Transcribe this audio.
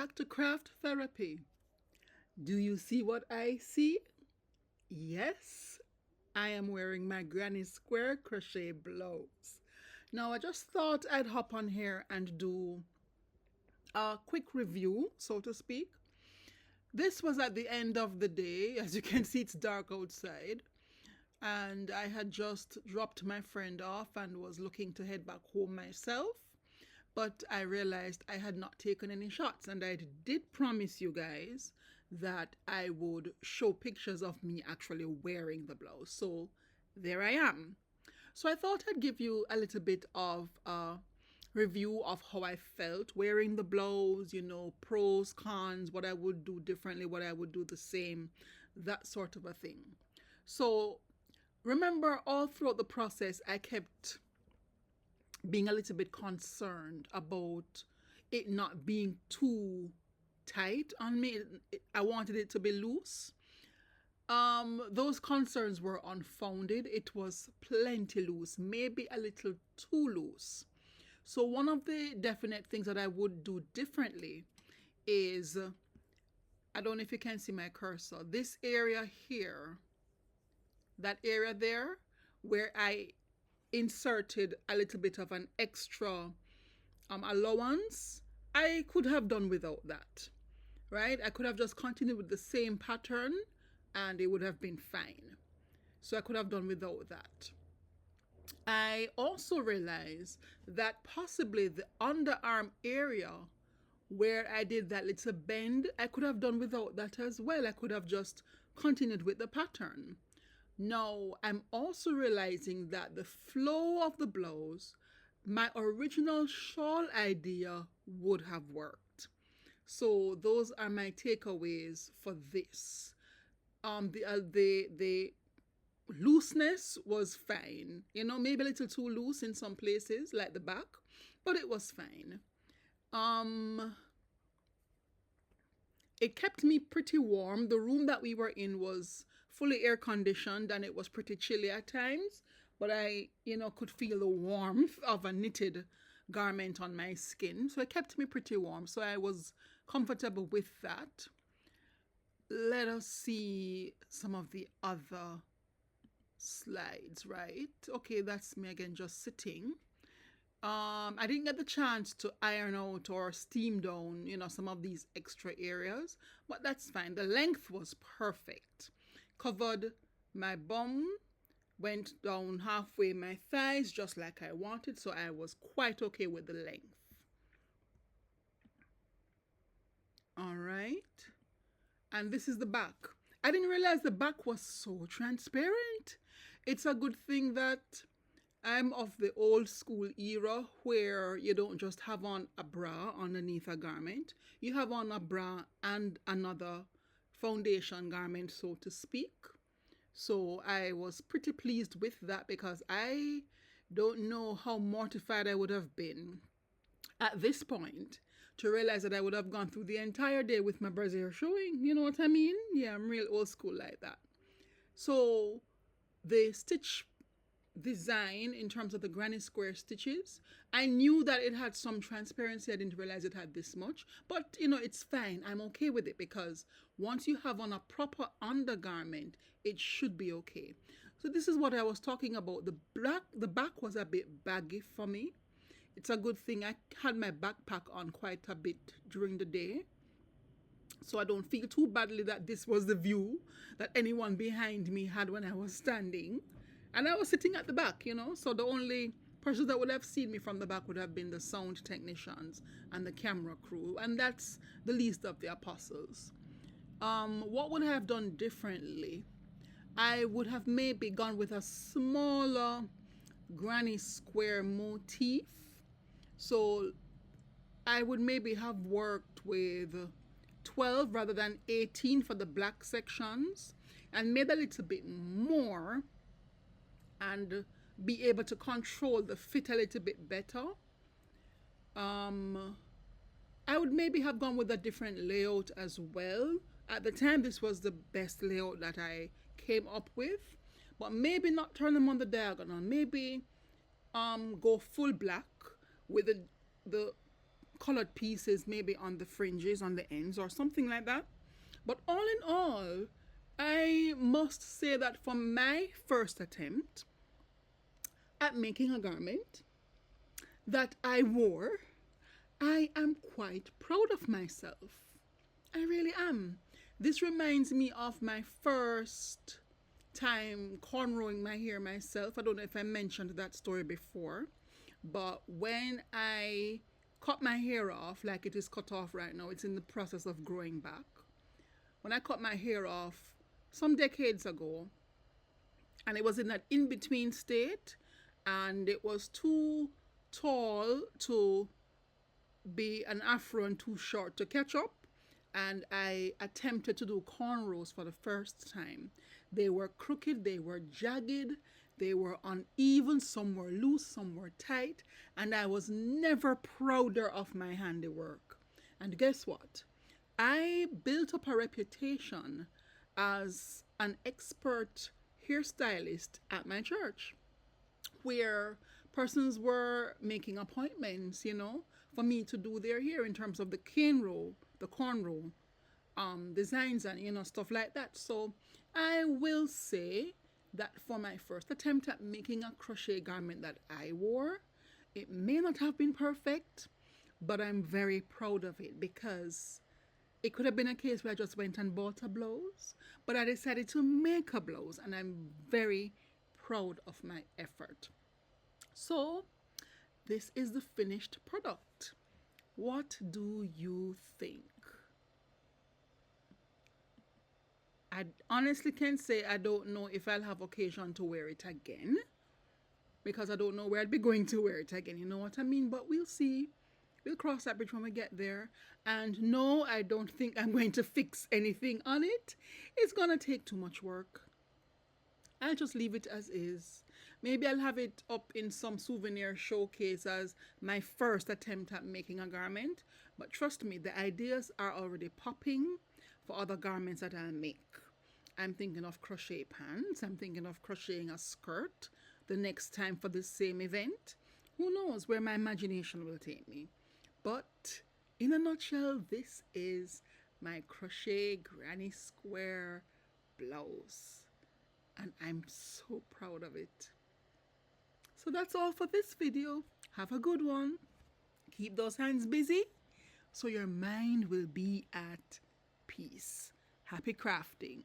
back to craft therapy. Do you see what I see? Yes, I am wearing my granny square crochet blouse. Now I just thought I'd hop on here and do a quick review, so to speak. This was at the end of the day. As you can see, it's dark outside. And I had just dropped my friend off and was looking to head back home myself. But I realized I had not taken any shots, and I did promise you guys that I would show pictures of me actually wearing the blouse. So there I am. So I thought I'd give you a little bit of a review of how I felt wearing the blouse, pros, cons, what I would do differently, what I would do the same, that sort of a thing. So remember, all throughout the process, I kept being a little bit concerned about it not being too tight on me. I wanted it to be loose. Those concerns were unfounded. It was plenty loose, maybe a little too loose. So one of the definite things that I would do differently is, I don't know if you can see my cursor, this area here, that area there, where I inserted a little bit of an extra allowance, I could have done without that, right? I could have just continued with the same pattern and it would have been fine. So I could have done without that. I also realized that possibly the underarm area where I did that little bend, I could have done without that as well. I could have just continued with the pattern. Now, I'm also realizing that the flow of the blouse, my original shawl idea would have worked. So those are my takeaways for this. The looseness was fine. Maybe a little too loose in some places, like the back, but it was fine. It kept me pretty warm. The room that we were in was fully air conditioned and it was pretty chilly at times, but I, could feel the warmth of a knitted garment on my skin. So it kept me pretty warm. So I was comfortable with that. Let us see some of the other slides, right? Okay, that's me again, just sitting. I didn't get the chance to iron out or steam down, some of these extra areas, but that's fine. The length was perfect. Covered my bum, went down halfway my thighs, just like I wanted, so I was quite okay with the length. All right. And this is the back. I didn't realize the back was so transparent. It's a good thing that I'm of the old school era where you don't just have on a bra underneath a garment. You have on a bra and another foundation garment, so to speak. So I was pretty pleased with that because I don't know how mortified I would have been at this point to realize that I would have gone through the entire day with my brassiere showing. You know what I mean? Yeah, I'm real old school like that. So the stitch design in terms of the granny square stitches, I knew that it had some transparency. I didn't realize it had this much, but it's fine. I'm okay with it because once you have on a proper undergarment, it should be okay. So this is what I was talking about. The back was a bit baggy for me. It's a good thing I had my backpack on quite a bit during the day, so I don't feel too badly that this was the view that anyone behind me had when I was standing. And I was sitting at the back, so the only persons that would have seen me from the back would have been the sound technicians and the camera crew, and that's the least of the apostles. What would I have done differently? I would have maybe gone with a smaller granny square motif. So I would maybe have worked with 12 rather than 18 for the black sections and made a little bit more and be able to control the fit a little bit better. I would maybe have gone with a different layout as well. At the time, this was the best layout that I came up with, but maybe not turn them on the diagonal. Maybe go full black with the colored pieces maybe on the fringes, on the ends, or something like that. But all in all, I must say that for my first attempt at making a garment that I wore, I am quite proud of myself. I really am. This reminds me of my first time cornrowing my hair myself. I don't know if I mentioned that story before, but when I cut my hair off, like it is cut off right now, it's in the process of growing back. When I cut my hair off some decades ago, and it was in that in between state, and it was too tall to be an afro and too short to catch up. And I attempted to do cornrows for the first time. They were crooked, they were jagged, they were uneven, some were loose, some were tight, and I was never prouder of my handiwork. And guess what? I built up a reputation as an expert hairstylist at my church, where persons were making appointments, for me to do their hair in terms of the cornrow designs and stuff like that. So I will say that for my first attempt at making a crochet garment that I wore, it may not have been perfect, but I'm very proud of it, because it could have been a case where I just went and bought a blouse, but I decided to make a blouse, and I'm very proud of my effort. So this is the finished product. What do you think? I honestly can say I don't know if I'll have occasion to wear it again, because I don't know where I'd be going to wear it again. You know what I mean? But we'll see. We'll cross that bridge when we get there. And no, I don't think I'm going to fix anything on it. It's going to take too much work. I'll just leave it as is. Maybe I'll have it up in some souvenir showcase as my first attempt at making a garment. But trust me, the ideas are already popping for other garments that I'll make. I'm thinking of crochet pants. I'm thinking of crocheting a skirt the next time for the same event. Who knows where my imagination will take me. But in a nutshell, this is my crochet granny square blouse. And I'm so proud of it. So that's all for this video. Have a good one. Keep those hands busy so your mind will be at peace. Happy crafting.